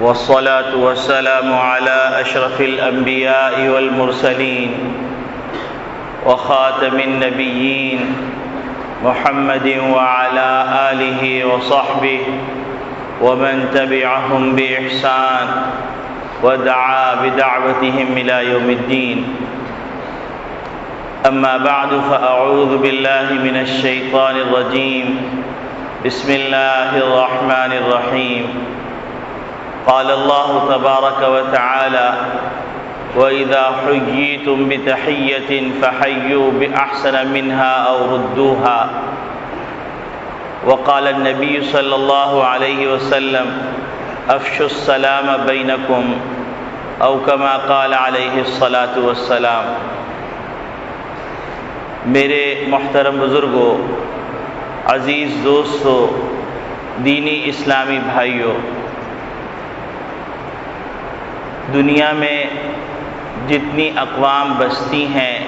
والصلاة والسلام على أشرف الأنبياء والمرسلين وخاتم النبيين محمد وعلى آله وصحبه ومن تبعهم بإحسان ودعا بدعوتهم إلى يوم الدين. أما بعد فأعوذ بالله من الشيطان الرجيم. بسم الله الرحمن الرحيم. قال الله تبارك وتعالى: وإذا حييتم بتحية فحيوا بأحسن منها أو ردوها. وقال النبي صلى الله عليه وسلم: افشوا السلام بينكم، او كما قال عليه الصلاة والسلام. میرے محترم بزرگوں، عزیز دوستو، دینی اسلامی بھائیوں، دنیا میں جتنی اقوام بستی ہیں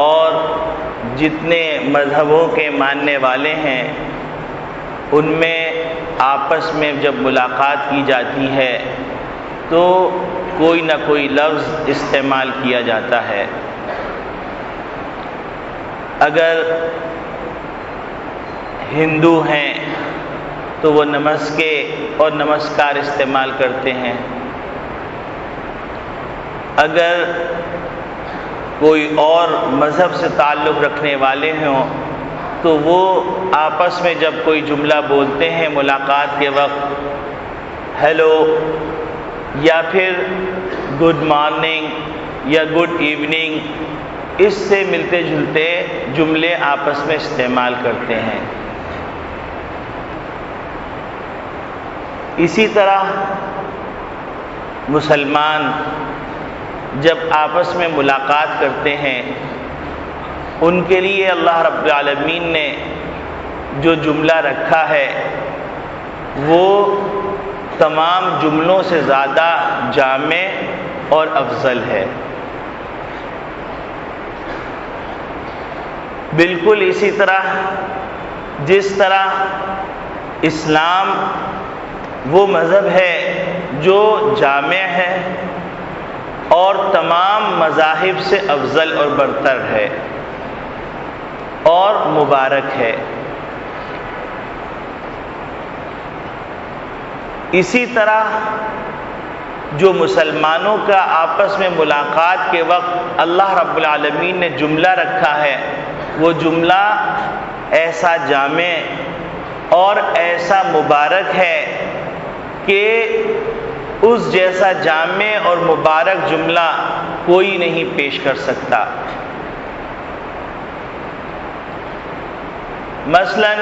اور جتنے مذہبوں کے ماننے والے ہیں، ان میں آپس میں جب ملاقات کی جاتی ہے تو کوئی نہ کوئی لفظ استعمال کیا جاتا ہے. اگر ہندو ہیں تو وہ نمسکے اور نمسکار استعمال کرتے ہیں. اگر کوئی اور مذہب سے تعلق رکھنے والے ہوں تو وہ آپس میں جب کوئی جملہ بولتے ہیں ملاقات کے وقت، ہیلو یا پھر گڈ مارننگ یا گڈ ایوننگ، اس سے ملتے جلتے جملے آپس میں استعمال کرتے ہیں. اسی طرح مسلمان جب آپس میں ملاقات کرتے ہیں، ان کے لیے اللہ رب العالمین نے جو جملہ رکھا ہے وہ تمام جملوں سے زیادہ جامع اور افضل ہے. بالکل اسی طرح جس طرح اسلام وہ مذہب ہے جو جامع ہے اور تمام مذاہب سے افضل اور برتر ہے اور مبارک ہے، اسی طرح جو مسلمانوں کا آپس میں ملاقات کے وقت اللہ رب العالمین نے جملہ رکھا ہے، وہ جملہ ایسا جامع اور ایسا مبارک ہے کہ اس جیسا جامع اور مبارک جملہ کوئی نہیں پیش کر سکتا. مثلا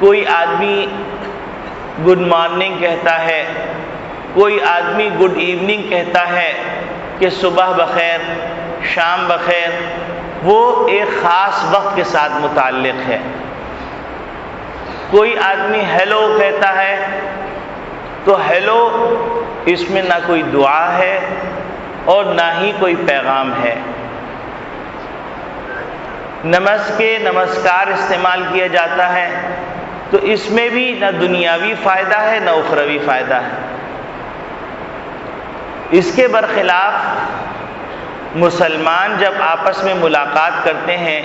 کوئی آدمی گڈ مارننگ کہتا ہے، کوئی آدمی گڈ ایوننگ کہتا ہے کہ صبح بخیر، شام بخیر، وہ ایک خاص وقت کے ساتھ متعلق ہے. کوئی آدمی ہیلو کہتا ہے تو ہیلو اس میں نہ کوئی دعا ہے اور نہ ہی کوئی پیغام ہے. نمسکے، نمسکار استعمال کیا جاتا ہے تو اس میں بھی نہ دنیاوی فائدہ ہے نہ اخروی فائدہ ہے. اس کے برخلاف مسلمان جب آپس میں ملاقات کرتے ہیں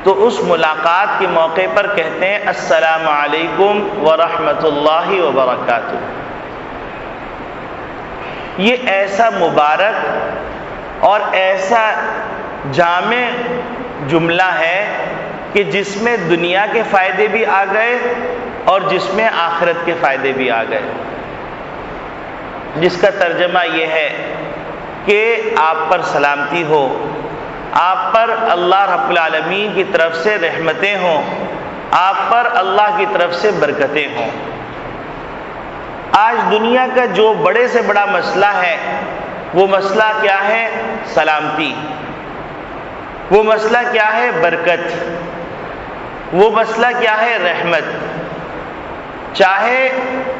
تو اس ملاقات کے موقع پر کہتے ہیں السلام علیکم ورحمۃ اللہ وبرکاتہ. یہ ایسا مبارک اور ایسا جامع جملہ ہے کہ جس میں دنیا کے فائدے بھی آ گئے اور جس میں آخرت کے فائدے بھی آ گئے، جس کا ترجمہ یہ ہے کہ آپ پر سلامتی ہو، آپ پر اللہ رب العالمین کی طرف سے رحمتیں ہوں، آپ پر اللہ کی طرف سے برکتیں ہوں. آج دنیا کا جو بڑے سے بڑا مسئلہ ہے وہ مسئلہ کیا ہے؟ سلامتی. وہ مسئلہ کیا ہے؟ برکت. وہ مسئلہ کیا ہے؟ رحمت. چاہے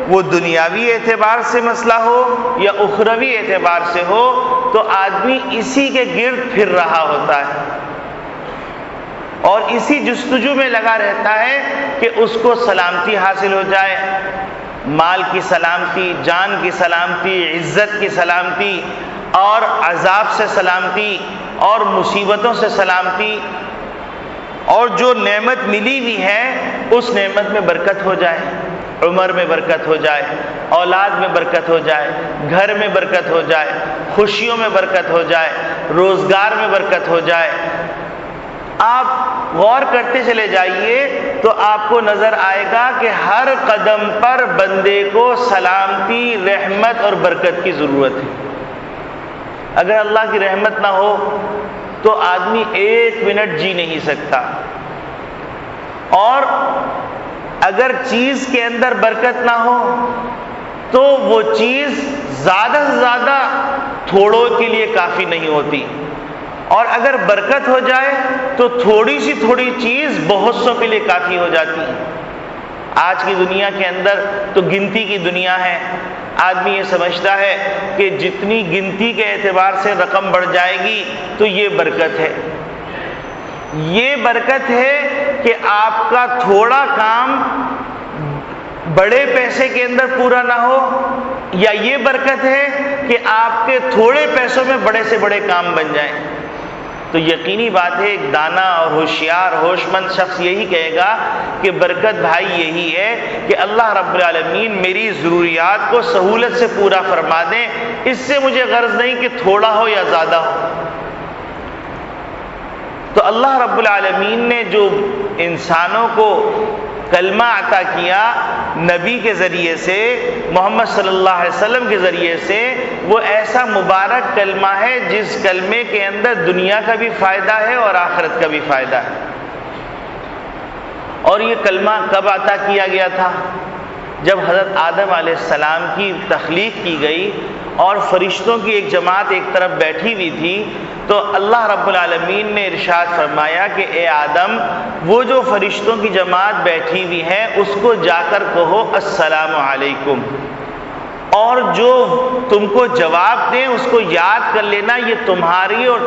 وہ دنیاوی اعتبار سے مسئلہ ہو یا اخروی اعتبار سے ہو تو آدمی اسی کے گرد پھر رہا ہوتا ہے اور اسی جستجو میں لگا رہتا ہے کہ اس کو سلامتی حاصل ہو جائے، مال کی سلامتی، جان کی سلامتی، عزت کی سلامتی، اور عذاب سے سلامتی، اور مصیبتوں سے سلامتی، اور جو نعمت ملی ہوئی ہے اس نعمت میں برکت ہو جائے، عمر میں برکت ہو جائے، اولاد میں برکت ہو جائے، گھر میں برکت ہو جائے، خوشیوں میں برکت ہو جائے، روزگار میں برکت ہو جائے۔ آپ غور کرتے چلے جائیے تو آپ کو نظر آئے گا کہ ہر قدم پر بندے کو سلامتی، رحمت اور برکت کی ضرورت ہے۔ اگر اللہ کی رحمت نہ ہو تو آدمی 1 منٹ جی نہیں سکتا، اور اگر چیز کے اندر برکت نہ ہو تو وہ چیز زیادہ سے زیادہ تھوڑوں کے لیے کافی نہیں ہوتی، اور اگر برکت ہو جائے تو تھوڑی سی تھوڑی چیز بہت سوں کے لیے کافی ہو جاتی ہے۔ آج کی دنیا کے اندر تو گنتی کی دنیا ہے، آدمی یہ سمجھتا ہے کہ جتنی گنتی کے اعتبار سے رقم بڑھ جائے گی تو یہ برکت ہے۔ یہ برکت ہے کہ آپ کا تھوڑا کام بڑے پیسے کے اندر پورا نہ ہو، یا یہ برکت ہے کہ آپ کے تھوڑے پیسوں میں بڑے سے بڑے کام بن جائیں۔ تو یقینی بات ہے ایک دانا اور ہوشیار ہوش مند شخص یہی کہے گا کہ برکت بھائی یہی ہے کہ اللہ رب العالمین میری ضروریات کو سہولت سے پورا فرما دیں، اس سے مجھے غرض نہیں کہ تھوڑا ہو یا زیادہ ہو۔ تو اللہ رب العالمین نے جو انسانوں کو کلمہ عطا کیا نبی کے ذریعے سے، محمد صلی اللہ علیہ وسلم کے ذریعے سے، وہ ایسا مبارک کلمہ ہے جس کلمے کے اندر دنیا کا بھی فائدہ ہے اور آخرت کا بھی فائدہ ہے۔ اور یہ کلمہ کب عطا کیا گیا تھا؟ جب حضرت آدم علیہ السلام کی تخلیق کی گئی اور فرشتوں کی ایک جماعت ایک طرف بیٹھی ہوئی تھی، تو اللہ رب العالمین نے ارشاد فرمایا کہ اے آدم، وہ جو فرشتوں کی جماعت بیٹھی ہوئی ہے اس کو جا کر کہو السلام علیکم، اور جو تم کو جواب دیں اس کو یاد کر لینا، یہ تمہاری اور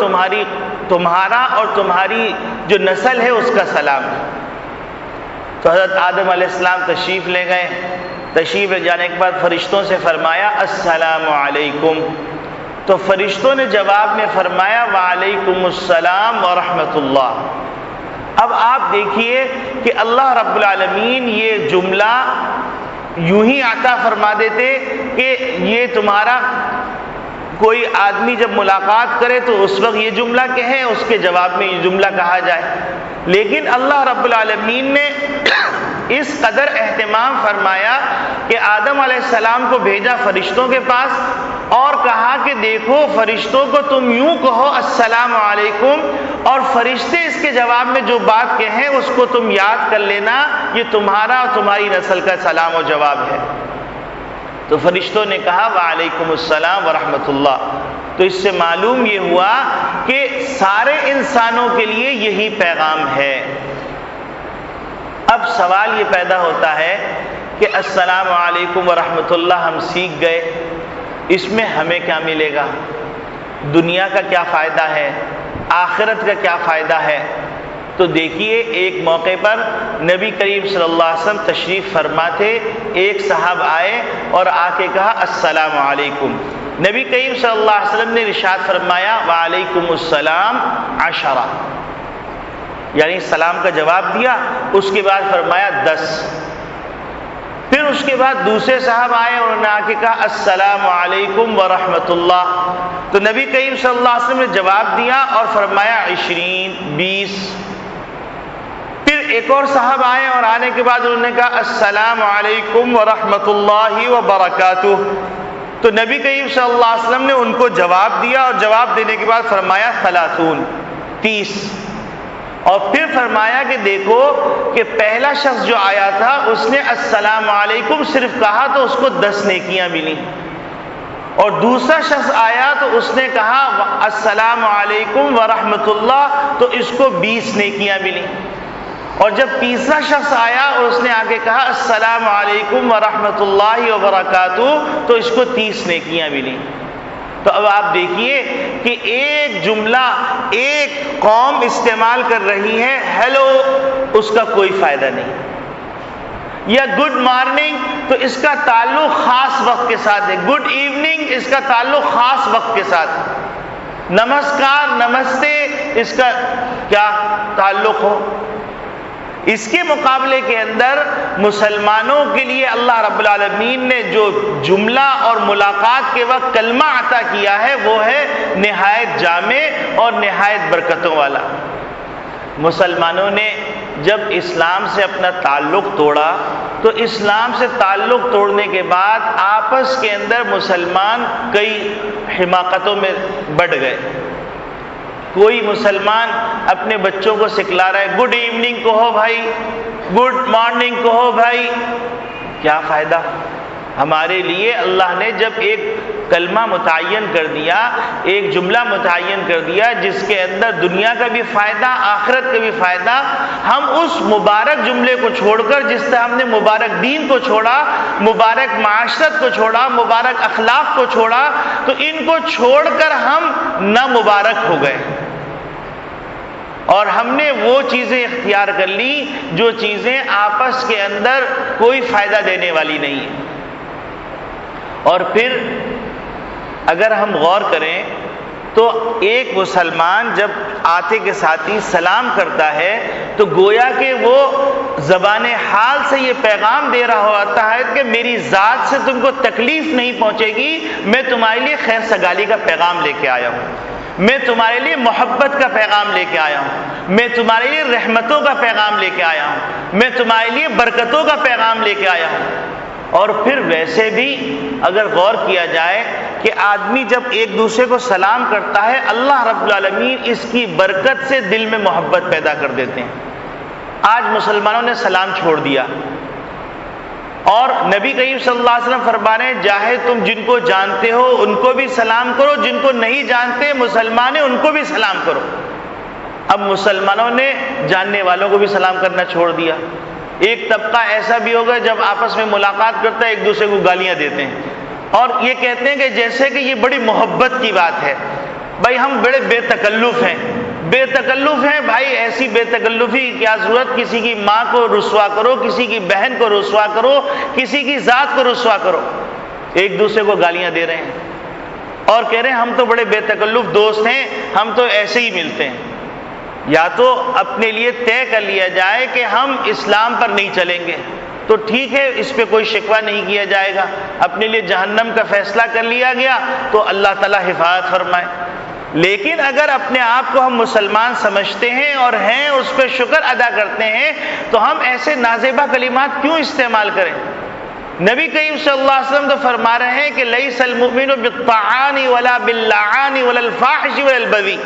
تمہارا اور تمہاری جو نسل ہے اس کا سلام ہے۔ تو حضرت آدم علیہ السلام تشریف لے گئے، تشریف لے جانے کے بعد فرشتوں سے فرمایا السلام علیکم، تو فرشتوں نے جواب میں فرمایا وعلیکم السلام ورحمۃ اللہ۔ اب آپ دیکھیے کہ اللہ رب العالمین یہ جملہ یوں ہی عطا فرما دیتے کہ یہ تمہارا کوئی آدمی جب ملاقات کرے تو اس وقت یہ جملہ کہے، اس کے جواب میں یہ جملہ کہا جائے، لیکن اللہ رب العالمین نے اس قدر اہتمام فرمایا کہ آدم علیہ السلام کو بھیجا فرشتوں کے پاس اور کہا کہ دیکھو فرشتوں کو تم یوں کہو السلام علیکم، اور فرشتے اس کے جواب میں جو بات کہیں اس کو تم یاد کر لینا، یہ تمہارا اور تمہاری نسل کا سلام و جواب ہے۔ تو فرشتوں نے کہا وعلیکم السلام ورحمۃ اللہ۔ تو اس سے معلوم یہ ہوا کہ سارے انسانوں کے لیے یہی پیغام ہے۔ اب سوال یہ پیدا ہوتا ہے کہ السلام علیکم ورحمۃ اللہ ہم سیکھ گئے، اس میں ہمیں کیا ملے گا؟ دنیا کا کیا فائدہ ہے؟ آخرت کا کیا فائدہ ہے؟ تو دیکھیے ایک موقع پر نبی کریم صلی اللہ علیہ وسلم تشریف فرما تھے، ایک صاحب آئے اور آ کے کہا السلام علیکم، نبی کریم صلی اللہ علیہ وسلم نے ارشاد فرمایا وعلیکم السلام 10، یعنی سلام کا جواب دیا، اس کے بعد فرمایا 10۔ پھر اس کے بعد دوسرے صاحب آئے اور انہوں نے آ کے کہا السلام علیکم ورحمۃ اللہ، تو نبی کریم صلی اللہ علیہ وسلم نے جواب دیا اور فرمایا 20۔ پھر ایک اور صاحب آئے اور آنے کے بعد انہوں نے کہا السلام علیکم ورحمۃ اللہ وبرکاتہ، تو نبی کریم صلی اللہ علیہ وسلم نے ان کو جواب دیا اور جواب دینے کے بعد فرمایا 30۔ اور پھر فرمایا کہ دیکھو کہ پہلا شخص جو آیا تھا اس نے السلام علیکم صرف کہا تو اس کو 10 نیکیاں ملی، اور دوسرا شخص آیا تو اس نے کہا السلام علیکم ورحمۃ اللہ تو اس کو 20 نیکیاں ملی، اور جب تیسرا شخص آیا اور اس نے آگے کہا السلام علیکم ورحمۃ اللہ وبرکاتہ تو اس کو 30 نیکیاں ملی۔ تو اب آپ دیکھیے کہ ایک جملہ ایک قوم استعمال کر رہی ہے، ہیلو، اس کا کوئی فائدہ نہیں۔ یا گڈ مارننگ تو اس کا تعلق خاص وقت کے ساتھ ہے، گڈ ایوننگ اس کا تعلق خاص وقت کے ساتھ، نمسکار نمستے اس کا کیا تعلق ہو۔ اس کے مقابلے کے اندر مسلمانوں کے لیے اللہ رب العالمین نے جو جملہ اور ملاقات کے وقت کلمہ عطا کیا ہے وہ ہے نہایت جامع اور نہایت برکتوں والا۔ مسلمانوں نے جب اسلام سے اپنا تعلق توڑا تو اسلام سے تعلق توڑنے کے بعد آپس کے اندر مسلمان کئی حماقتوں میں بڑھ گئے۔ کوئی مسلمان اپنے بچوں کو سکھلا رہا ہے گڈ ایوننگ کہو بھائی، گڈ مارننگ کہو بھائی، کیا فائدہ؟ ہمارے لیے اللہ نے جب ایک کلمہ متعین کر دیا، ایک جملہ متعین کر دیا جس کے اندر دنیا کا بھی فائدہ آخرت کا بھی فائدہ، ہم اس مبارک جملے کو چھوڑ کر جس طرح ہم نے مبارک دین کو چھوڑا، مبارک معاشرت کو چھوڑا، مبارک اخلاق کو چھوڑا، تو ان کو چھوڑ کر ہم نہ مبارک ہو گئے اور ہم نے وہ چیزیں اختیار کر لی جو چیزیں آپس کے اندر کوئی فائدہ دینے والی نہیں ہیں۔ اور پھر اگر ہم غور کریں تو ایک مسلمان جب آتے کے ساتھ ہی سلام کرتا ہے تو گویا کہ وہ زبان حال سے یہ پیغام دے رہا ہوتا ہے کہ میری ذات سے تم کو تکلیف نہیں پہنچے گی، میں تمہارے لیے خیر سگالی کا پیغام لے کے آیا ہوں، میں تمہارے لیے محبت کا پیغام لے کے آیا ہوں، میں تمہارے لیے رحمتوں کا پیغام لے کے آیا ہوں، میں تمہارے لیے برکتوں کا پیغام لے کے آیا ہوں۔ اور پھر ویسے بھی اگر غور کیا جائے کہ آدمی جب ایک دوسرے کو سلام کرتا ہے اللہ رب العالمین اس کی برکت سے دل میں محبت پیدا کر دیتے ہیں۔ آج مسلمانوں نے سلام چھوڑ دیا اور نبی کریم صلی اللہ علیہ وسلم فرما رہے ہیں چاہے تم جن کو جانتے ہو ان کو بھی سلام کرو، جن کو نہیں جانتے مسلمان ہیں ان کو بھی سلام کرو۔ اب مسلمانوں نے جاننے والوں کو بھی سلام کرنا چھوڑ دیا۔ ایک طبقہ ایسا بھی ہوگا جب آپس میں ملاقات کرتا ہے ایک دوسرے کو گالیاں دیتے ہیں اور یہ کہتے ہیں کہ جیسے کہ یہ بڑی محبت کی بات ہے۔ بھائی ہم بڑے بے تکلف ہیں، بے تکلف ہیں بھائی، ایسی بے تکلفی کی کیا ضرورت؟ کسی کی ماں کو رسوا کرو، کسی کی بہن کو رسوا کرو، کسی کی ذات کو رسوا کرو، ایک دوسرے کو گالیاں دے رہے ہیں اور کہہ رہے ہیں ہم تو بڑے بے تکلف دوست ہیں، ہم تو ایسے ہی ملتے ہیں۔ یا تو اپنے لیے طے کر لیا جائے کہ ہم اسلام پر نہیں چلیں گے تو ٹھیک ہے، اس پہ کوئی شکوہ نہیں کیا جائے گا، اپنے لیے جہنم کا فیصلہ کر لیا گیا تو اللہ تعالیٰ حفاظت فرمائے۔ لیکن اگر اپنے آپ کو ہم مسلمان سمجھتے ہیں اور ہیں اس پہ شکر ادا کرتے ہیں تو ہم ایسے نازیبہ کلمات کیوں استعمال کریں؟ نبی کریم صلی اللہ علیہ وسلم تو فرما رہے ہیں کہ لیس المؤمن بالطعان ولا باللعان ولا الفاحش ولا البذی،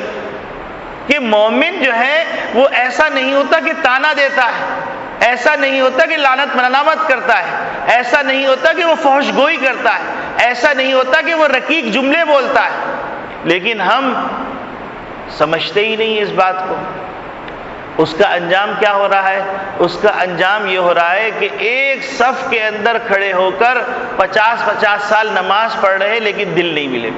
کہ مومن جو ہے وہ ایسا نہیں ہوتا کہ تانا دیتا ہے، ایسا نہیں ہوتا کہ لعنت ملامت کرتا ہے، ایسا نہیں ہوتا کہ وہ فحش گوئی کرتا ہے، ایسا نہیں ہوتا کہ وہ رقیق جملے بولتا ہے، لیکن ہم سمجھتے ہی نہیں اس بات کو۔ اس کا انجام کیا ہو رہا ہے؟ اس کا انجام یہ ہو رہا ہے کہ ایک صف کے اندر کھڑے ہو کر 50 سال نماز پڑھ رہے لیکن دل نہیں ملے۔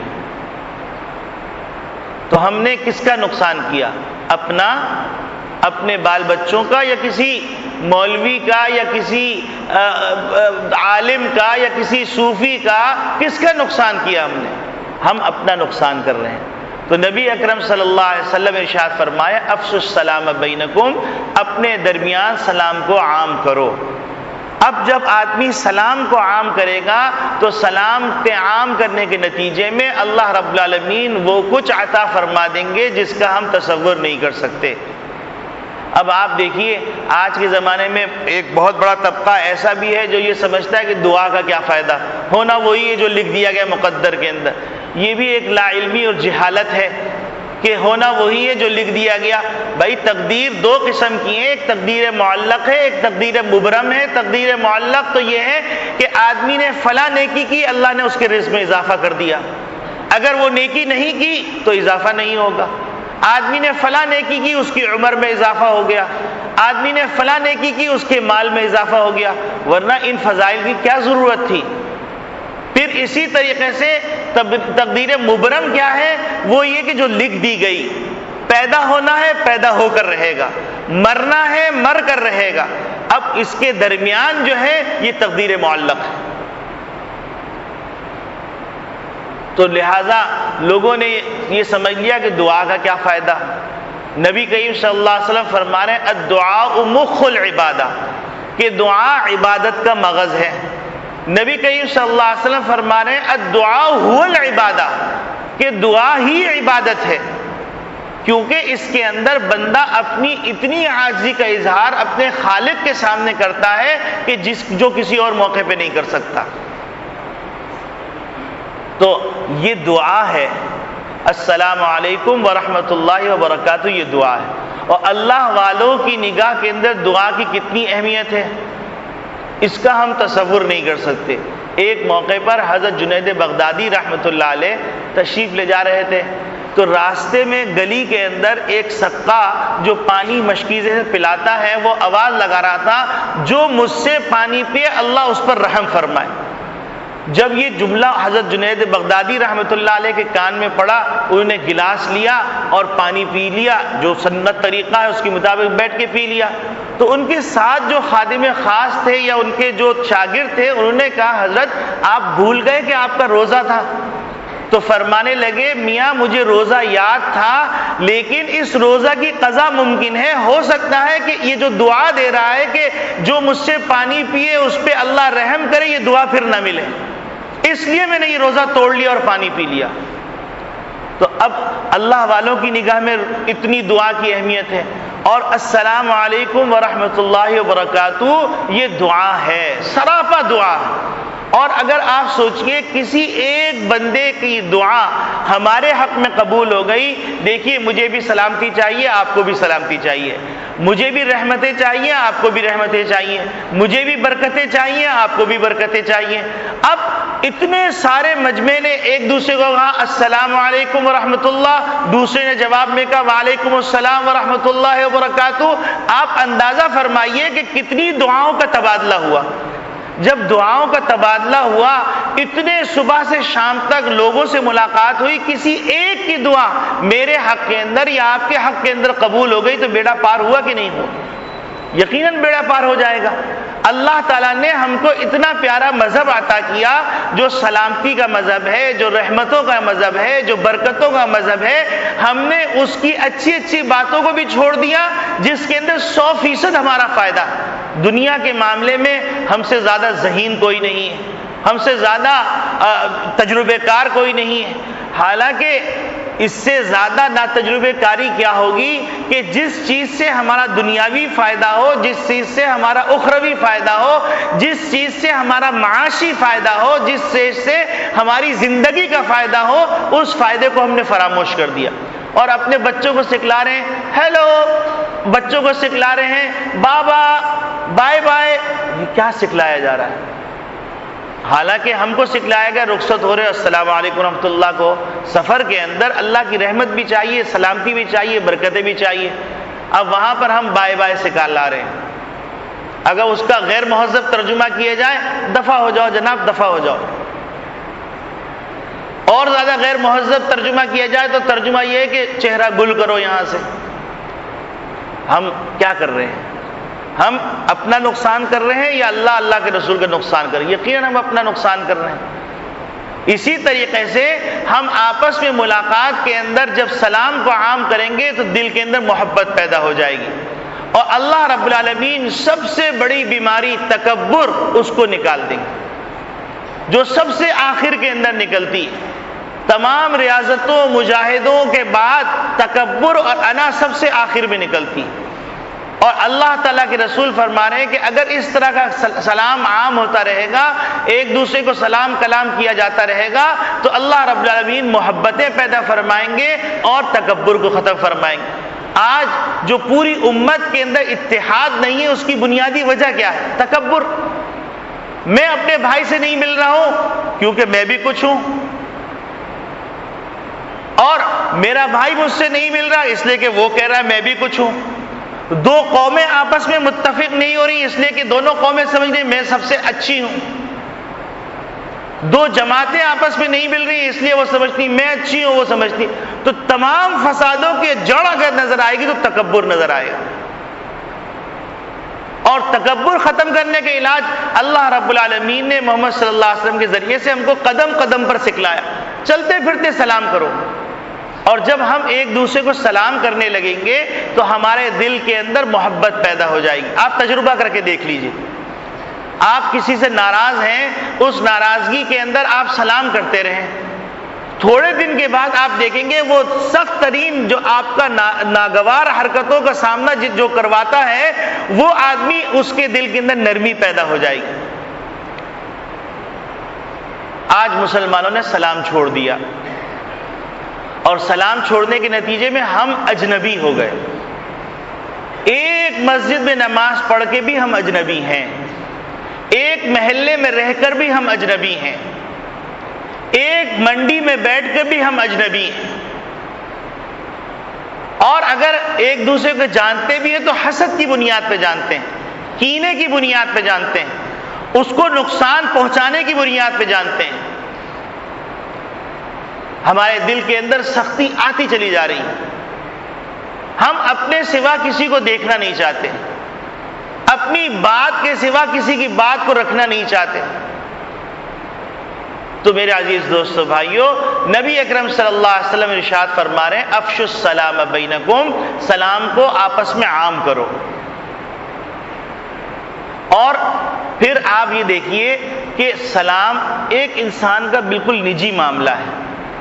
تو ہم نے کس کا نقصان کیا؟ اپنا، اپنے بال بچوں کا، یا کسی مولوی کا، یا کسی عالم کا، یا کسی صوفی کا؟ کس کا نقصان کیا ہم نے؟ ہم اپنا نقصان کر رہے ہیں۔ تو نبی اکرم صلی اللہ علیہ وسلم ارشاد فرمایا افشوا السلام بینکم، اپنے درمیان سلام کو عام کرو۔ اب جب آدمی سلام کو عام کرے گا تو سلام کے عام کرنے کے نتیجے میں اللہ رب العالمین وہ کچھ عطا فرما دیں گے جس کا ہم تصور نہیں کر سکتے۔ اب آپ دیکھیے آج کے زمانے میں ایک بہت بڑا طبقہ ایسا بھی ہے جو یہ سمجھتا ہے کہ دعا کا کیا فائدہ، ہونا وہی ہے جو لکھ دیا گیا مقدر کے اندر۔ یہ بھی ایک لا علمی اور جہالت ہے کہ ہونا وہی ہے جو لکھ دیا گیا۔ بھائی تقدیر دو قسم کی ہیں، ایک تقدیر معلق ہے، ایک تقدیر مبرم ہے۔ تقدیر معلق تو یہ ہے کہ آدمی نے فلاں نیکی کی، اللہ نے اس کے رزق میں اضافہ کر دیا، اگر وہ نیکی نہیں کی تو اضافہ نہیں ہوگا۔ آدمی نے فلاں نیکی کی، اس کی عمر میں اضافہ ہو گیا، آدمی نے فلاں نیکی کی، اس کے مال میں اضافہ ہو گیا، ورنہ ان فضائل کی کیا ضرورت تھی؟ پھر اسی طریقے سے تقدیر مبرم کیا ہے؟ وہ یہ کہ جو لکھ دی گئی، پیدا ہونا ہے پیدا ہو کر رہے گا، مرنا ہے مر کر رہے گا، اب اس کے درمیان جو ہے یہ تقدیر معلق ہے. تو لہذا لوگوں نے یہ سمجھ لیا کہ دعا کا کیا فائدہ. نبی کریم صلی اللہ علیہ وسلم فرما رہے ہیں الدعاء مخ العبادہ، کہ دعا عبادت کا مغز ہے. نبی کریم صلی اللہ علیہ وسلم فرما رہے ہیں الدعاء هو العبادہ، کہ دعا ہی عبادت ہے، کیونکہ اس کے اندر بندہ اپنی اتنی عاجزی کا اظہار اپنے خالق کے سامنے کرتا ہے کہ جو کسی اور موقع پہ نہیں کر سکتا. تو یہ دعا ہے. السلام علیکم ورحمۃ اللہ وبرکاتہ، یہ دعا ہے. اور اللہ والوں کی نگاہ کے اندر دعا کی کتنی اہمیت ہے اس کا ہم تصور نہیں کر سکتے. ایک موقع پر حضرت جنید بغدادی رحمۃ اللہ علیہ تشریف لے جا رہے تھے، تو راستے میں گلی کے اندر ایک سقا جو پانی مشکیزے سے پلاتا ہے وہ آواز لگا رہا تھا جو مجھ سے پانی پیے اللہ اس پر رحم فرمائے. جب یہ جملہ حضرت جنید بغدادی رحمۃ اللہ علیہ کے کان میں پڑا، انہوں نے گلاس لیا اور پانی پی لیا، جو سنت طریقہ ہے اس کے مطابق بیٹھ کے پی لیا. تو ان کے ساتھ جو خادم خاص تھے یا ان کے جو شاگرد تھے انہوں نے کہا حضرت آپ بھول گئے کہ آپ کا روزہ تھا. تو فرمانے لگے میاں مجھے روزہ یاد تھا، لیکن اس روزہ کی قضا ممکن ہے، ہو سکتا ہے کہ یہ جو دعا دے رہا ہے کہ جو مجھ سے پانی پیے اس پہ اللہ رحم کرے، یہ دعا پھر نہ ملے، اس لیے میں نے یہ روزہ توڑ لیا اور پانی پی لیا. تو اب اللہ والوں کی نگاہ میں اتنی دعا کی اہمیت ہے. اور السلام علیکم ورحمۃ اللہ وبرکاتہ یہ دعا ہے، سراپا دعا ہے. اور اگر آپ سوچئے کسی ایک بندے کی دعا ہمارے حق میں قبول ہو گئی، دیکھیے مجھے بھی سلامتی چاہیے، آپ کو بھی سلامتی چاہیے، مجھے بھی رحمتیں چاہیے، آپ کو بھی رحمتیں چاہیے، مجھے بھی برکتیں چاہیے، آپ کو بھی برکتیں چاہیے. اب اتنے سارے مجمع نے ایک دوسرے کو کہا السلام علیکم ورحمۃ اللہ، دوسرے نے جواب میں کہا وعلیکم السلام ورحمۃ اللہ وبرکاتہ. آپ اندازہ فرمائیے کہ کتنی دعاؤں کا تبادلہ ہوا. جب دعاؤں کا تبادلہ ہوا، اتنے صبح سے شام تک لوگوں سے ملاقات ہوئی، کسی ایک کی دعا میرے حق کے اندر یا آپ کے حق کے اندر قبول ہو گئی تو بیڑا پار ہوا کہ نہیں ہوا؟ یقیناً بیڑا پار ہو جائے گا. اللہ تعالیٰ نے ہم کو اتنا پیارا مذہب عطا کیا جو سلامتی کا مذہب ہے، جو رحمتوں کا مذہب ہے، جو برکتوں کا مذہب ہے. ہم نے اس کی اچھی اچھی باتوں کو بھی چھوڑ دیا جس کے اندر 100% ہمارا فائدہ. دنیا کے معاملے میں ہم سے زیادہ ذہین کوئی نہیں ہے، ہم سے زیادہ تجربے کار کوئی نہیں ہے. حالانکہ اس سے زیادہ ناتجربے کاری کیا ہوگی کہ جس چیز سے ہمارا دنیاوی فائدہ ہو، جس چیز سے ہمارا اخروی فائدہ ہو، جس چیز سے ہمارا معاشی فائدہ ہو، جس چیز سے ہماری زندگی کا فائدہ ہو، اس فائدے کو ہم نے فراموش کر دیا. اور اپنے بچوں کو سکھلا رہے ہیں ہیلو، بچوں کو سکھلا رہے ہیں بابا، بائے بائے. یہ کیا سکھلایا جا رہا ہے؟ حالانکہ ہم کو سکھلایا گیا رخصت ہو رہے السلام علیکم ورحمۃ اللہ کو. سفر کے اندر اللہ کی رحمت بھی چاہیے، سلامتی بھی چاہیے، برکتیں بھی چاہیے. اب وہاں پر ہم بائے بائے سکھا لا رہے ہیں. اگر اس کا غیر مہذب ترجمہ کیا جائے دفع ہو جاؤ جناب، دفع ہو جاؤ. اور زیادہ غیر مہذب ترجمہ کیا جائے تو ترجمہ یہ ہے کہ چہرہ گل کرو یہاں سے. ہم کیا کر رہے ہیں؟ ہم اپنا نقصان کر رہے ہیں یا اللہ کے رسول کا نقصان کر رہے ہیں؟ یقیناً ہم اپنا نقصان کر رہے ہیں. اسی طریقے سے ہم آپس میں ملاقات کے اندر جب سلام کو عام کریں گے تو دل کے اندر محبت پیدا ہو جائے گی. اور اللہ رب العالمین سب سے بڑی بیماری تکبر اس کو نکال دیں گے، جو سب سے آخر کے اندر نکلتی ہے. تمام ریاضتوں مجاہدوں کے بعد تکبر اور انا سب سے آخر میں نکلتی. اور اللہ تعالیٰ کے رسول فرما رہے ہیں کہ اگر اس طرح کا سلام عام ہوتا رہے گا، ایک دوسرے کو سلام کلام کیا جاتا رہے گا، تو اللہ رب العالمین محبتیں پیدا فرمائیں گے اور تکبر کو ختم فرمائیں گے. آج جو پوری امت کے اندر اتحاد نہیں ہے، اس کی بنیادی وجہ کیا ہے؟ تکبر. میں اپنے بھائی سے نہیں مل رہا ہوں کیونکہ میں بھی کچھ ہوں، اور میرا بھائی مجھ سے نہیں مل رہا اس لیے کہ وہ کہہ رہا ہے میں بھی کچھ ہوں. دو قومیں آپس میں متفق نہیں ہو رہی اس لیے کہ دونوں قومیں سمجھ رہی میں سب سے اچھی ہوں. دو جماعتیں آپس میں نہیں مل رہی اس لیے وہ سمجھتی میں اچھی ہوں، وہ سمجھتی. تو تمام فسادوں کی جڑ اگر نظر آئے گی تو تکبر نظر آئے گا. اور تکبر ختم کرنے کا علاج اللہ رب العالمین نے محمد صلی اللہ علیہ وسلم کے ذریعے سے ہم کو قدم قدم پر سکھلایا. چلتے پھرتے سلام کرو. اور جب ہم ایک دوسرے کو سلام کرنے لگیں گے تو ہمارے دل کے اندر محبت پیدا ہو جائے گی. آپ تجربہ کر کے دیکھ لیجئے. آپ کسی سے ناراض ہیں، اس ناراضگی کے اندر آپ سلام کرتے رہیں، تھوڑے دن کے بعد آپ دیکھیں گے وہ سخت ترین جو آپ کا ناگوار حرکتوں کا سامنا جو کرواتا ہے، وہ آدمی اس کے دل کے اندر نرمی پیدا ہو جائے گی. آج مسلمانوں نے سلام چھوڑ دیا، اور سلام چھوڑنے کے نتیجے میں ہم اجنبی ہو گئے. ایک مسجد میں نماز پڑھ کے بھی ہم اجنبی ہیں، ایک محلے میں رہ کر بھی ہم اجنبی ہیں، ایک منڈی میں بیٹھ کے بھی ہم اجنبی ہیں. اور اگر ایک دوسرے کو جانتے بھی ہیں تو حسد کی بنیاد پہ جانتے ہیں، کینے کی بنیاد پہ جانتے ہیں، اس کو نقصان پہنچانے کی بنیاد پہ جانتے ہیں. ہمارے دل کے اندر سختی آتی چلی جا رہی ہے. ہم اپنے سوا کسی کو دیکھنا نہیں چاہتے، اپنی بات کے سوا کسی کی بات کو رکھنا نہیں چاہتے. تو میرے عزیز دوستو بھائیو، نبی اکرم صلی اللہ علیہ وسلم ارشاد فرما رہے ہیں افشوا السلام بینکم، سلام کو آپس میں عام کرو. اور پھر آپ یہ دیکھیے کہ سلام ایک انسان کا بالکل نجی معاملہ ہے،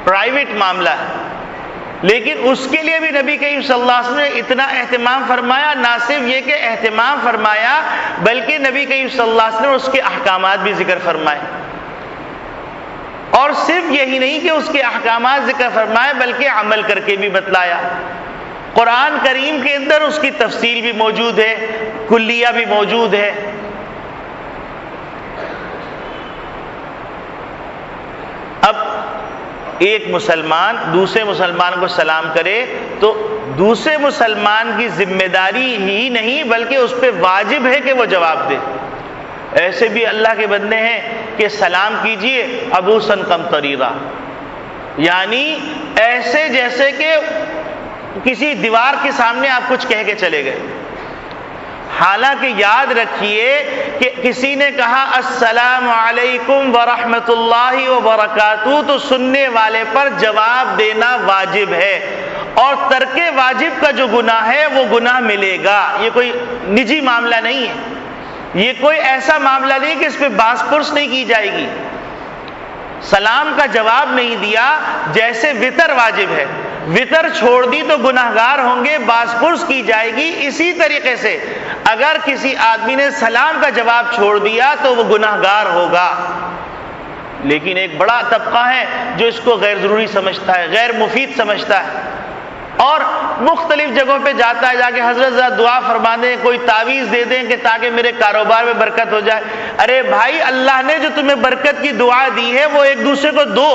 پرائیویٹ معاملہ ہے، لیکن اس کے لیے بھی نبی کریم صلی اللہ علیہ وسلم نے اتنا اہتمام فرمایا. نہ صرف یہ کہ اہتمام فرمایا، بلکہ نبی کریم صلی اللہ علیہ وسلم نے اس کے احکامات بھی ذکر فرمائے. اور صرف یہی نہیں کہ اس کے احکامات ذکر فرمائے، بلکہ عمل کر کے بھی بتلایا. قرآن کریم کے اندر اس کی تفصیل بھی موجود ہے، کلیہ بھی موجود ہے. اب ایک مسلمان دوسرے مسلمان کو سلام کرے تو دوسرے مسلمان کی ذمہ داری ہی نہیں بلکہ اس پہ واجب ہے کہ وہ جواب دے. ایسے بھی اللہ کے بندے ہیں کہ سلام کیجئے ابوسن قمطریرا، یعنی ایسے جیسے کہ کسی دیوار کے سامنے آپ کچھ کہہ کے چلے گئے. حالانکہ یاد رکھیے کہ کسی نے کہا السلام علیکم ورحمۃ اللہ وبرکاتہ تو سننے والے پر جواب دینا واجب ہے، اور ترک واجب کا جو گناہ ہے وہ گناہ ملے گا. یہ کوئی نجی معاملہ نہیں ہے، یہ کوئی ایسا معاملہ نہیں کہ اس پہ باس پرس نہیں کی جائے گی. سلام کا جواب نہیں دیا جیسے وطر واجب ہے، وطر چھوڑ دی تو گناہگار ہوں گے، باس پرس کی جائے گی. اسی طریقے سے اگر کسی آدمی نے سلام کا جواب چھوڑ دیا تو وہ گناہگار ہوگا. لیکن ایک بڑا طبقہ ہے جو اس کو غیر ضروری سمجھتا ہے، غیر مفید سمجھتا ہے، اور مختلف جگہوں پہ جاتا ہے، جا کے حضرت ذرا دعا فرما دیں، کوئی تعویذ دے دیں کہ تاکہ میرے کاروبار میں برکت ہو جائے. ارے بھائی، اللہ نے جو تمہیں برکت کی دعا دی ہے وہ ایک دوسرے کو دو.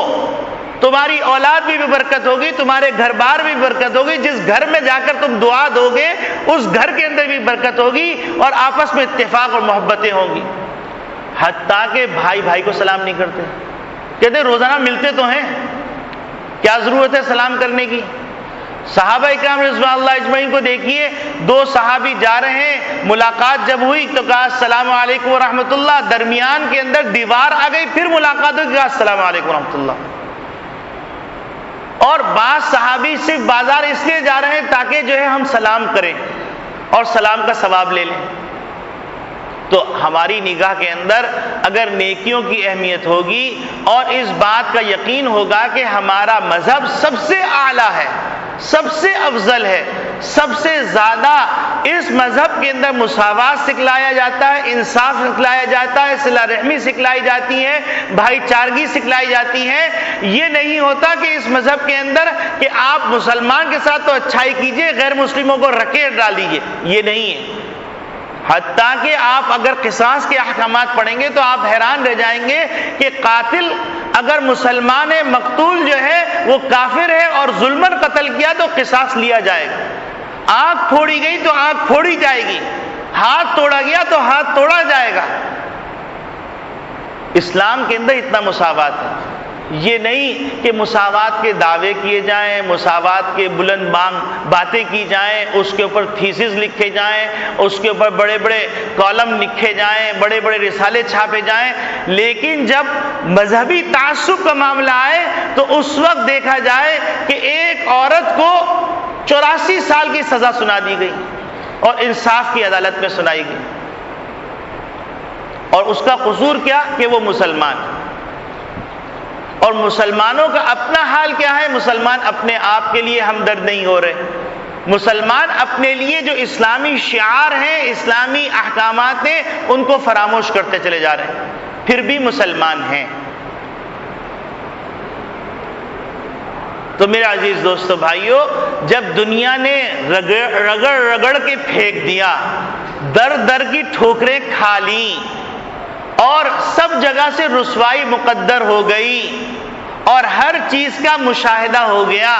تمہاری اولاد بھی برکت ہوگی، تمہارے گھر بار بھی برکت ہوگی. جس گھر میں جا کر تم دعا دو گے اس گھر کے اندر بھی برکت ہوگی اور آپس میں اتفاق اور محبتیں ہوں گی. حتیٰ کہ بھائی بھائی کو سلام نہیں کرتے، کہتے روزانہ ملتے تو ہیں، کیا ضرورت ہے سلام کرنے کی. صحابہ اکرام رضوان اللہ اجمعین کو دیکھیے، دو صحابی جا رہے ہیں، ملاقات جب ہوئی تو کہا السلام علیکم ورحمۃ اللہ، درمیان کے اندر دیوار آ گئی، پھر ملاقات ہوئی، کہا السلام علیکم ورحمۃ اللہ. اور بعض صحابی صرف بازار اس لیے جا رہے ہیں تاکہ جو ہے ہم سلام کریں اور سلام کا ثواب لے لیں. تو ہماری نگاہ کے اندر اگر نیکیوں کی اہمیت ہوگی اور اس بات کا یقین ہوگا کہ ہمارا مذہب سب سے اعلیٰ ہے، سب سے افضل ہے، سب سے زیادہ اس مذہب کے اندر مساوات سکھلایا جاتا ہے، انصاف سکھلایا جاتا ہے، صلہ رحمی سکھلائی جاتی ہے، بھائی چارگی سکھلائی جاتی ہے. یہ نہیں ہوتا کہ اس مذہب کے اندر کہ آپ مسلمان کے ساتھ تو اچھائی کیجئے، غیر مسلموں کو رکیٹ ڈال دیجئے، یہ نہیں ہے. حتیٰ کہ آپ اگر قصاص کے احکامات پڑھیں گے تو آپ حیران رہ جائیں گے کہ قاتل اگر مسلمان ہے، مقتول جو ہے وہ کافر ہے اور ظلماً قتل کیا تو قصاص لیا جائے گا. آنکھ پھوڑی گئی تو آنکھ پھوڑی جائے گی، ہاتھ توڑا گیا تو ہاتھ توڑا جائے گا. اسلام کے اندر اتنا مساوات ہے. یہ نہیں کہ مساوات کے دعوے کیے جائیں، مساوات کے بلند بانگ باتیں کی جائیں، اس کے اوپر تھیسز لکھے جائیں، اس کے اوپر بڑے بڑے کالم لکھے جائیں، بڑے بڑے رسالے چھاپے جائیں، لیکن جب مذہبی تعصب کا معاملہ آئے تو اس وقت دیکھا جائے کہ ایک عورت کو 84 سال کی سزا سنا دی گئی اور انصاف کی عدالت میں سنائی گئی، اور اس کا قصور کیا کہ وہ مسلمان. اور مسلمانوں کا اپنا حال کیا ہے؟ مسلمان اپنے آپ کے لیے ہمدرد نہیں ہو رہے. مسلمان اپنے لیے جو اسلامی شعار ہیں، اسلامی احکامات ہیں، ان کو فراموش کرتے چلے جا رہے ہیں، پھر بھی مسلمان ہیں. تو میرے عزیز دوستو بھائیو، جب دنیا نے رگڑ کے پھینک دیا، در در کی ٹھوکریں کھا لیں اور سب جگہ سے رسوائی مقدر ہو گئی اور ہر چیز کا مشاہدہ ہو گیا،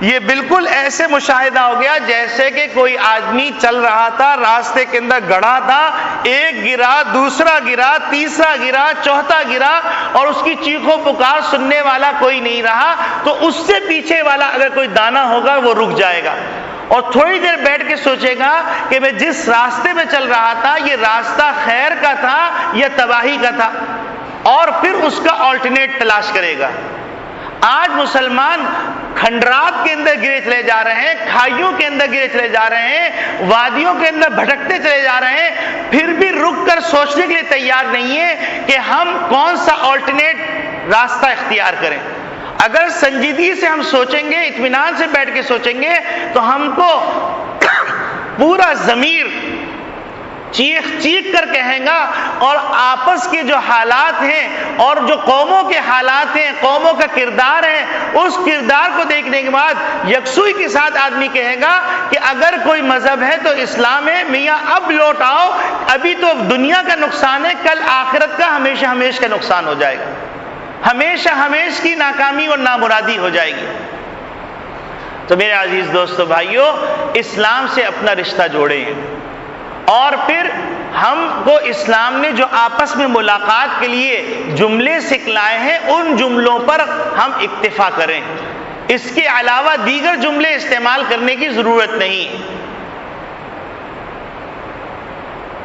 یہ بالکل ایسے مشاہدہ ہو گیا جیسے کہ کوئی آدمی چل رہا تھا، راستے کے اندر گڑھا تھا، ایک گرا، دوسرا گرا، تیسرا گرا، چوتھا گرا، اور اس کی چیخو پکار سننے والا کوئی نہیں رہا. تو اس سے پیچھے والا اگر کوئی دانا ہوگا وہ رک جائے گا اور تھوڑی دیر بیٹھ کے سوچے گا کہ میں جس راستے میں چل رہا تھا یہ راستہ خیر کا تھا یا تباہی کا تھا، اور پھر اس کا آلٹرنیٹ تلاش کرے گا. آج مسلمان کھنڈرات کے اندر گرے چلے جا رہے ہیں، کھائیوں کے اندر گرے چلے جا رہے ہیں، وادیوں کے اندر بھٹکتے چلے جا رہے ہیں، پھر بھی رک کر سوچنے کے لیے تیار نہیں ہے کہ ہم کون سا آلٹرنیٹ راستہ اختیار کریں. اگر سنجیدگی سے ہم سوچیں گے، اطمینان سے بیٹھ کے سوچیں گے، تو ہم کو پورا ضمیر چیخ چیخ کر کہیں گا، اور آپس کے جو حالات ہیں اور جو قوموں کے حالات ہیں، قوموں کا کردار ہے، اس کردار کو دیکھنے کے بعد یکسوئی کے ساتھ آدمی کہے گا کہ اگر کوئی مذہب ہے تو اسلام ہے. میاں اب لوٹ آؤ، ابھی تو دنیا کا نقصان ہے، کل آخرت کا ہمیشہ ہمیش کا نقصان ہو جائے گا، ہمیشہ ہمیش کی ناکامی اور نامرادی ہو جائے گی. تو میرے عزیز دوستو بھائیو، اسلام سے اپنا رشتہ جوڑیں، اور پھر ہم کو اسلام نے جو آپس میں ملاقات کے لیے جملے سکھلائے ہیں ان جملوں پر ہم اکتفا کریں، اس کے علاوہ دیگر جملے استعمال کرنے کی ضرورت نہیں.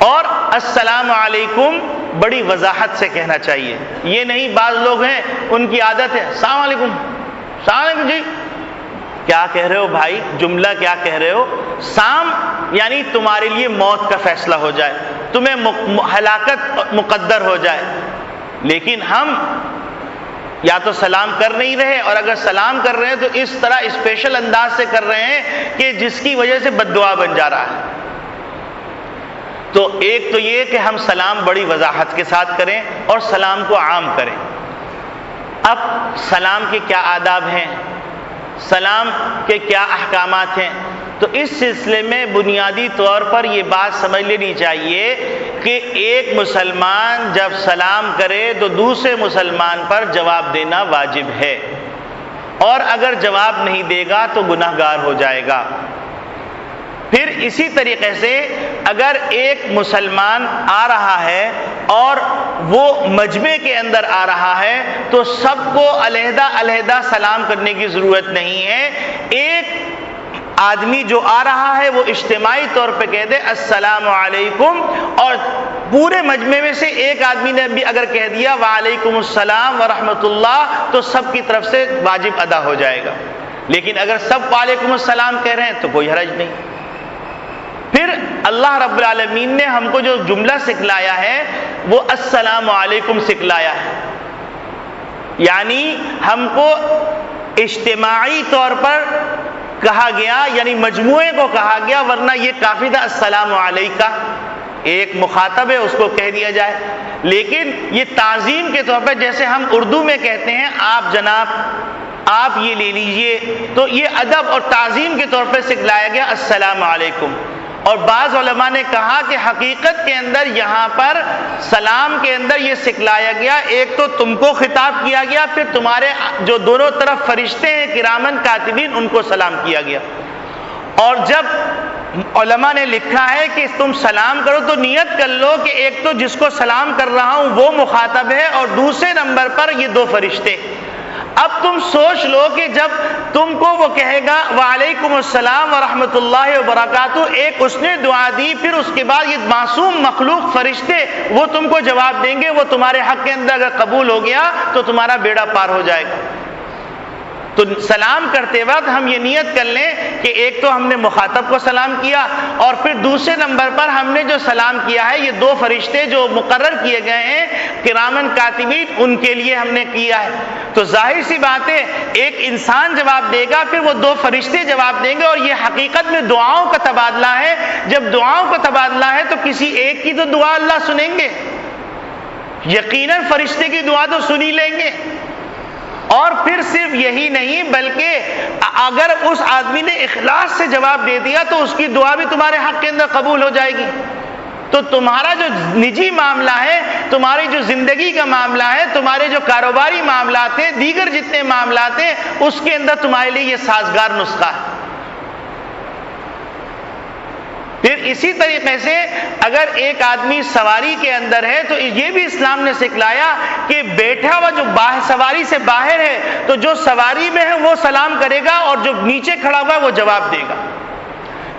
اور السلام علیکم بڑی وضاحت سے کہنا چاہیے. یہ نہیں، بعض لوگ ہیں ان کی عادت ہے السلام علیکم، السلام علیکم جی، کیا کہہ رہے ہو بھائی؟ جملہ کیا کہہ رہے ہو؟ سام یعنی تمہارے لیے موت کا فیصلہ ہو جائے، تمہیں ہلاکت مقدر ہو جائے. لیکن ہم یا تو سلام کر نہیں رہے، اور اگر سلام کر رہے ہیں تو اس طرح اسپیشل انداز سے کر رہے ہیں کہ جس کی وجہ سے بد دعا بن جا رہا ہے. تو ایک تو یہ کہ ہم سلام بڑی وضاحت کے ساتھ کریں اور سلام کو عام کریں. اب سلام کے کیا آداب ہیں، سلام کے کیا احکامات ہیں، تو اس سلسلے میں بنیادی طور پر یہ بات سمجھ لینی چاہیے کہ ایک مسلمان جب سلام کرے تو دوسرے مسلمان پر جواب دینا واجب ہے، اور اگر جواب نہیں دے گا تو گناہ گار ہو جائے گا. پھر اسی طریقے سے اگر ایک مسلمان آ رہا ہے اور وہ مجمع کے اندر آ رہا ہے تو سب کو علیحدہ علیحدہ سلام کرنے کی ضرورت نہیں ہے. ایک آدمی جو آ رہا ہے وہ اجتماعی طور پہ کہہ دے السلام علیکم، اور پورے مجمع میں سے ایک آدمی نے بھی اگر کہہ دیا وعلیکم السلام ورحمۃ اللہ تو سب کی طرف سے واجب ادا ہو جائے گا. لیکن اگر سب وعلیکم السلام کہہ رہے ہیں تو کوئی حرج نہیں. پھر اللہ رب العالمین نے ہم کو جو جملہ سکھلایا ہے وہ السلام علیکم سکھلایا ہے، یعنی ہم کو اجتماعی طور پر کہا گیا، یعنی مجموعے کو کہا گیا، ورنہ یہ کافی تھا السلام علیکہ، ایک مخاطب ہے اس کو کہہ دیا جائے. لیکن یہ تعظیم کے طور پر جیسے ہم اردو میں کہتے ہیں آپ جناب، آپ یہ لے لیجئے، تو یہ ادب اور تعظیم کے طور پر سکھلایا گیا السلام علیکم. اور بعض علماء نے کہا کہ حقیقت کے اندر یہاں پر سلام کے اندر یہ سکھلایا گیا، ایک تو تم کو خطاب کیا گیا، پھر تمہارے جو دونوں طرف فرشتے ہیں کرامن کاتبین ان کو سلام کیا گیا. اور جب علماء نے لکھا ہے کہ تم سلام کرو تو نیت کر لو کہ ایک تو جس کو سلام کر رہا ہوں وہ مخاطب ہے، اور دوسرے نمبر پر یہ دو فرشتے۔ اب تم سوچ لو کہ جب تم کو وہ کہے گا وعلیکم السلام ورحمۃ اللہ وبرکاتہ، ایک اس نے دعا دی، پھر اس کے بعد یہ معصوم مخلوق فرشتے وہ تم کو جواب دیں گے، وہ تمہارے حق کے اندر اگر قبول ہو گیا تو تمہارا بیڑا پار ہو جائے گا۔ تو سلام کرتے وقت ہم یہ نیت کر لیں کہ ایک تو ہم نے مخاطب کو سلام کیا، اور پھر دوسرے نمبر پر ہم نے جو سلام کیا ہے یہ دو فرشتے جو مقرر کیے گئے ہیں کرامن کاتبین، ان کے لیے ہم نے کیا ہے۔ تو ظاہر سی بات ہے ایک انسان جواب دے گا، پھر وہ دو فرشتے جواب دیں گے، اور یہ حقیقت میں دعاؤں کا تبادلہ ہے۔ جب دعاؤں کا تبادلہ ہے تو کسی ایک کی تو دعا اللہ سنیں گے، یقیناً فرشتے کی دعا تو سن ہی لیں گے۔ اور پھر صرف یہی نہیں بلکہ اگر اس آدمی نے اخلاص سے جواب دے دیا تو اس کی دعا بھی تمہارے حق کے اندر قبول ہو جائے گی۔ تو تمہارا جو نجی معاملہ ہے، تمہاری جو زندگی کا معاملہ ہے، تمہارے جو کاروباری معاملات ہیں، دیگر جتنے معاملات ہیں، اس کے اندر تمہارے لیے یہ سازگار نسخہ ہے۔ پھر اسی طریقے سے اگر ایک آدمی سواری کے اندر ہے تو یہ بھی اسلام نے سکھلایا کہ بیٹھا ہوا جو سواری سے باہر ہے تو جو سواری میں ہے وہ سلام کرے گا، اور جو نیچے کھڑا ہوا ہے وہ جواب دے گا۔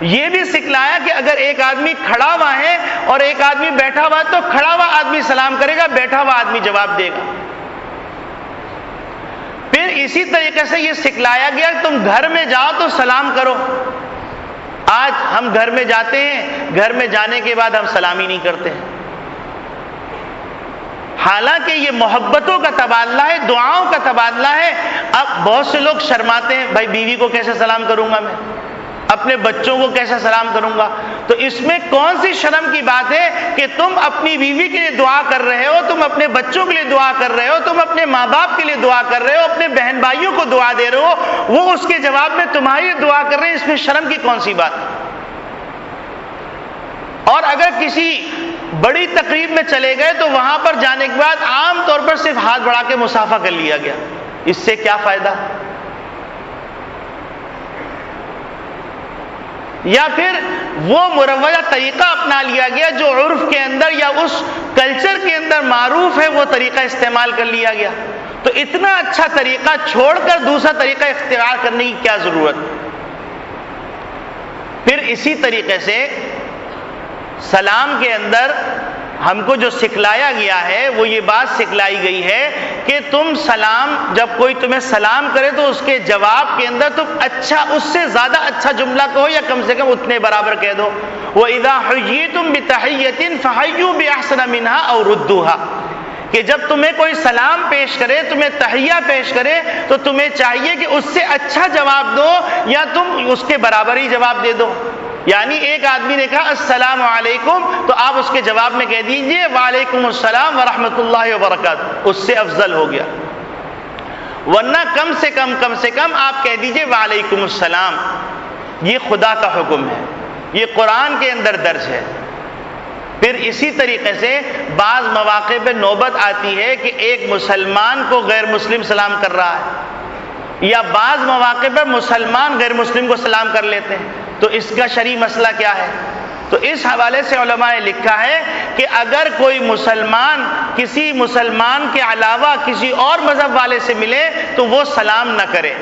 یہ بھی سکھلایا کہ اگر ایک آدمی کھڑا ہوا ہے اور ایک آدمی بیٹھا ہوا ہے تو کھڑا ہوا آدمی سلام کرے گا، بیٹھا ہوا آدمی جواب دے گا۔ پھر اسی طریقے سے یہ سکھلایا گیا کہ تم گھر میں جاؤ تو سلام کرو۔ آج ہم گھر میں جاتے ہیں، گھر میں جانے کے بعد ہم سلامی نہیں کرتے ہیں، حالانکہ یہ محبتوں کا تبادلہ ہے، دعاؤں کا تبادلہ ہے۔ اب بہت سے لوگ شرماتے ہیں، بھائی بیوی کو کیسے سلام کروں گا میں، اپنے بچوں کو کیسے سلام کروں گا؟ تو اس میں کون سی شرم کی بات ہے کہ تم اپنی بیوی کے لیے دعا کر رہے ہو، تم اپنے بچوں کے لیے دعا کر رہے ہو، تم اپنے ماں باپ کے لیے دعا کر رہے ہو، اپنے بہن بھائیوں کو دعا دے رہے ہو، وہ اس کے جواب میں تمہاری دعا کر رہے ہیں، اس میں شرم کی کون سی بات ہے؟ اور اگر کسی بڑی تقریب میں چلے گئے تو وہاں پر جانے کے بعد عام طور پر صرف ہاتھ بڑھا کے مصافحہ کر لیا گیا، اس سے کیا فائدہ؟ یا پھر وہ مروجہ طریقہ اپنا لیا گیا جو عرف کے اندر یا اس کلچر کے اندر معروف ہے، وہ طریقہ استعمال کر لیا گیا۔ تو اتنا اچھا طریقہ چھوڑ کر دوسرا طریقہ اختیار کرنے کی کیا ضرورت؟ پھر اسی طریقے سے سلام کے اندر ہم کو جو سکھلایا گیا ہے وہ یہ بات سکھلائی گئی ہے کہ تم سلام، جب کوئی تمہیں سلام کرے تو اس کے جواب کے اندر تم اچھا، اس سے زیادہ اچھا جملہ کہو یا کم سے کم اتنے برابر کہہ دو۔ وَإِذَا حُيِّيتُم بِتَحِيَّةٍ فَحَيُّوا بِأَحْسَنَ مِنْهَا أَوْ رُدُّوهَا، کہ جب تمہیں کوئی سلام پیش کرے، تمہیں تحیہ پیش کرے تو تمہیں چاہیے کہ اس سے اچھا جواب دو یا تم اس کے برابر ہی جواب دے دو۔ یعنی ایک آدمی نے کہا السلام علیکم تو آپ اس کے جواب میں کہہ دیجئے وعلیکم السلام ورحمۃ اللہ وبرکاتہ، اس سے افضل ہو گیا۔ ورنہ کم سے کم آپ کہہ دیجئے وعلیکم السلام۔ یہ خدا کا حکم ہے، یہ قرآن کے اندر درج ہے۔ پھر اسی طریقے سے بعض مواقع پہ نوبت آتی ہے کہ ایک مسلمان کو غیر مسلم سلام کر رہا ہے، یا بعض مواقع پر مسلمان غیر مسلم کو سلام کر لیتے ہیں، تو اس کا شرعی مسئلہ کیا ہے؟ تو اس حوالے سے علماء نے لکھا ہے کہ اگر کوئی مسلمان کسی مسلمان کے علاوہ کسی اور مذہب والے سے ملے تو وہ سلام نہ کرے۔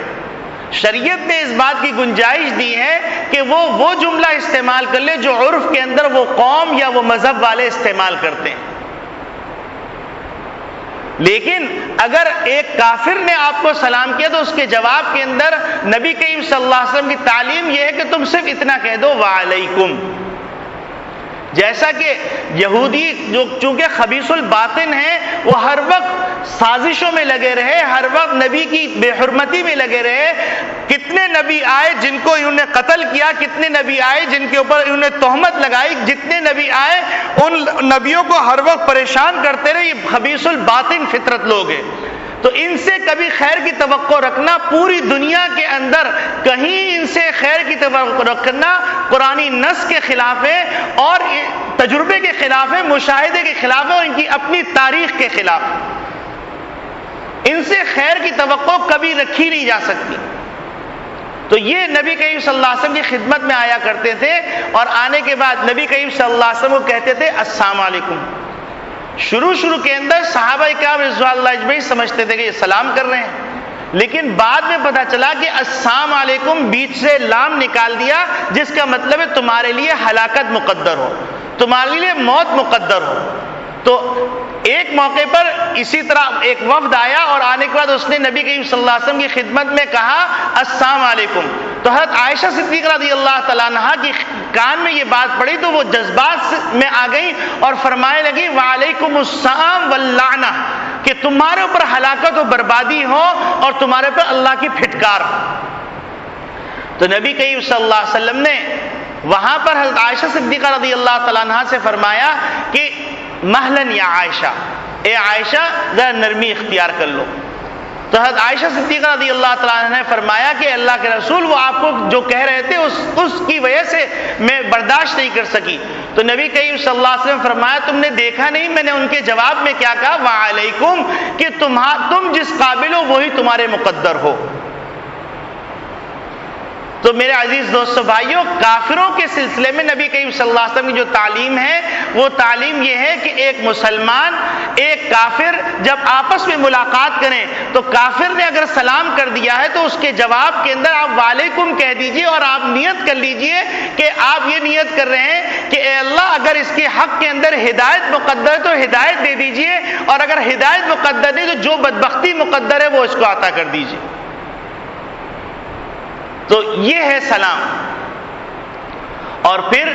شریعت نے اس بات کی گنجائش دی ہے کہ وہ جملہ استعمال کر لے جو عرف کے اندر وہ قوم یا وہ مذہب والے استعمال کرتے ہیں۔ لیکن اگر ایک کافر نے آپ کو سلام کیا تو اس کے جواب کے اندر نبی کریم صلی اللہ علیہ وسلم کی تعلیم یہ ہے کہ تم صرف اتنا کہہ دو وعلیکم۔ جیسا کہ یہودی جو چونکہ خبیث الباطن ہیں وہ ہر وقت سازشوں میں لگے رہے، ہر وقت نبی کی بے حرمتی میں لگے رہے، کتنے نبی آئے جن کو انہوں نے قتل کیا، کتنے نبی آئے جن کے اوپر انہوں نے تہمت لگائی، جتنے نبی آئے ان نبیوں کو ہر وقت پریشان کرتے رہے۔ یہ خبیث الباطن فطرت لوگ ہیں، تو ان سے کبھی خیر کی توقع رکھنا پوری دنیا کے اندر کہیں ان سے خیر کی توقع رکھنا قرآنی نص کے خلاف ہے اور تجربے کے خلاف ہے، مشاہدے کے خلاف ہے اور ان کی اپنی تاریخ کے خلاف ہے۔ ان سے خیر کی توقع کبھی رکھی نہیں جا سکتی۔ تو یہ نبی کریم صلی اللہ علیہ وسلم کی خدمت میں آیا کرتے تھے، اور آنے کے بعد نبی کریم صلی اللہ علیہ وسلم کو کہتے تھے السلام علیکم۔ شروع کے اندر صحابہ کرام رضوان اللہ اجمعین سمجھتے تھے کہ یہ سلام کر رہے ہیں، لیکن بعد میں پتہ چلا کہ السلام علیکم بیچ سے لام نکال دیا، جس کا مطلب ہے تمہارے لیے ہلاکت مقدر ہو، تمہارے لیے موت مقدر ہو۔ تو ایک موقع پر اسی طرح ایک وفد آیا، اور آنے کے بعد اس نے نبی کریم صلی اللہ علیہ وسلم کی خدمت میں کہا السلام علیکم۔ تو حضرت عائشہ صدیقہ رضی اللہ تعالیٰ عنہا کی کان میں یہ بات پڑی تو وہ جذبات میں آ گئی اور فرمانے لگی وعلیکم السلام واللعنہ، کہ تمہارے اوپر ہلاکت و بربادی ہو اور تمہارے اوپر اللہ کی پھٹکار ہو۔ تو نبی کریم صلی اللہ علیہ وسلم نے وہاں پر حضرت عائشہ صدیقہ رضی اللہ تعالیٰ عنہا سے فرمایا کہ مہلن یا عائشہ، اے عائشہ ذرا نرمی اختیار کر لو۔ تو حضرت عائشہ صدیقہ رضی اللہ تعالیٰ عنہ نے فرمایا کہ اللہ کے رسول وہ آپ کو جو کہہ رہے تھے اس کی وجہ سے میں برداشت نہیں کر سکی۔ تو نبی کریم صلی اللہ علیہ وسلم فرمایا تم نے دیکھا نہیں میں نے ان کے جواب میں کیا کہا؟ وعلیکم، کہ تم جس قابل ہو وہی تمہارے مقدر ہو۔ تو میرے عزیز دوستو بھائیوں، کافروں کے سلسلے میں نبی کریم صلی اللہ علیہ وسلم کی جو تعلیم ہے وہ تعلیم یہ ہے کہ ایک مسلمان ایک کافر جب آپس میں ملاقات کریں تو کافر نے اگر سلام کر دیا ہے تو اس کے جواب کے اندر آپ وعلیکم کہہ دیجئے، اور آپ نیت کر لیجئے کہ آپ یہ نیت کر رہے ہیں کہ اے اللہ اگر اس کے حق کے اندر ہدایت مقدر ہے تو ہدایت دے دیجئے، اور اگر ہدایت مقدر نہیں تو جو بدبختی مقدر ہے وہ اس کو عطا کر دیجئے۔ تو یہ ہے سلام۔ اور پھر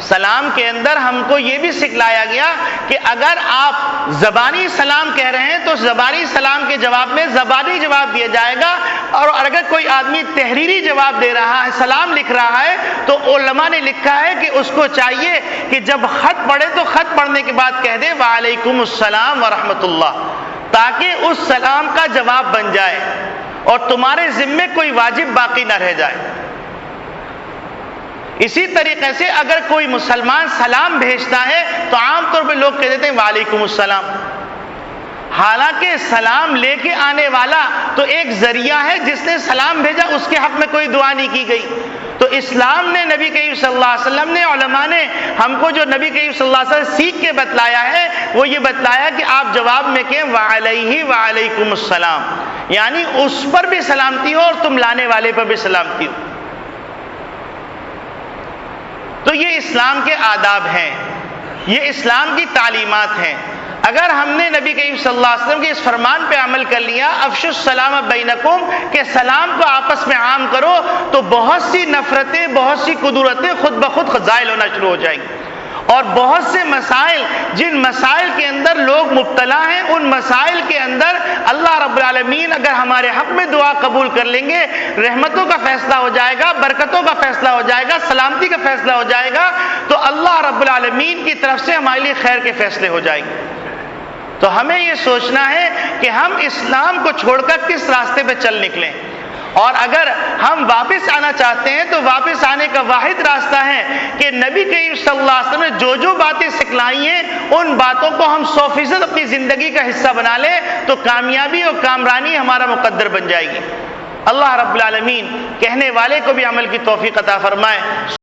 سلام کے اندر ہم کو یہ بھی سکھلایا گیا کہ اگر آپ زبانی سلام کہہ رہے ہیں تو زبانی سلام کے جواب میں زبانی جواب دیا جائے گا، اور اگر کوئی آدمی تحریری جواب دے رہا ہے، سلام لکھ رہا ہے، تو علماء نے لکھا ہے کہ اس کو چاہیے کہ جب خط پڑھے تو خط پڑھنے کے بعد کہہ دے وعلیکم السلام ورحمۃ اللہ، تاکہ اس سلام کا جواب بن جائے اور تمہارے ذمے کوئی واجب باقی نہ رہ جائے۔ اسی طریقے سے اگر کوئی مسلمان سلام بھیجتا ہے تو عام طور پہ لوگ کہہ دیتے ہیں وعلیکم السلام، حالانکہ سلام لے کے آنے والا تو ایک ذریعہ ہے، جس نے سلام بھیجا اس کے حق میں کوئی دعا نہیں کی گئی۔ تو اسلام نے، نبی کریم صلی اللہ علیہ وسلم نے، علماء نے ہم کو جو نبی کریم صلی اللہ علیہ وسلم سیکھ کے بتلایا ہے وہ یہ بتلایا کہ آپ جواب میں کہیں وعلیہ وعلیکم السلام، یعنی اس پر بھی سلامتی ہو اور تم لانے والے پر بھی سلامتی ہو۔ تو یہ اسلام کے آداب ہیں، یہ اسلام کی تعلیمات ہیں۔ اگر ہم نے نبی کریم صلی اللہ علیہ وسلم کے اس فرمان پہ عمل کر لیا افشوا السلام بینکم، کہ سلام کو آپس میں عام کرو، تو بہت سی نفرتیں، بہت سی قدرتیں خود بخود زائل ہونا شروع ہو جائیں گی، اور بہت سے مسائل، جن مسائل کے اندر لوگ مبتلا ہیں، ان مسائل کے اندر اللہ رب العالمین اگر ہمارے حق میں دعا قبول کر لیں گے، رحمتوں کا فیصلہ ہو جائے گا، برکتوں کا فیصلہ ہو جائے گا، سلامتی کا فیصلہ ہو جائے گا، تو اللہ رب العالمین کی طرف سے ہمارے لیے خیر کے فیصلے ہو جائیں گے۔ تو ہمیں یہ سوچنا ہے کہ ہم اسلام کو چھوڑ کر کس راستے پہ چل نکلیں، اور اگر ہم واپس آنا چاہتے ہیں تو واپس آنے کا واحد راستہ ہے کہ نبی کریم صلی اللہ علیہ وسلم نے جو جو باتیں سکھلائی ہیں ان باتوں کو ہم 100% اپنی زندگی کا حصہ بنا لیں، تو کامیابی اور کامرانی ہمارا مقدر بن جائے گی۔ اللہ رب العالمین کہنے والے کو بھی عمل کی توفیق عطا فرمائے۔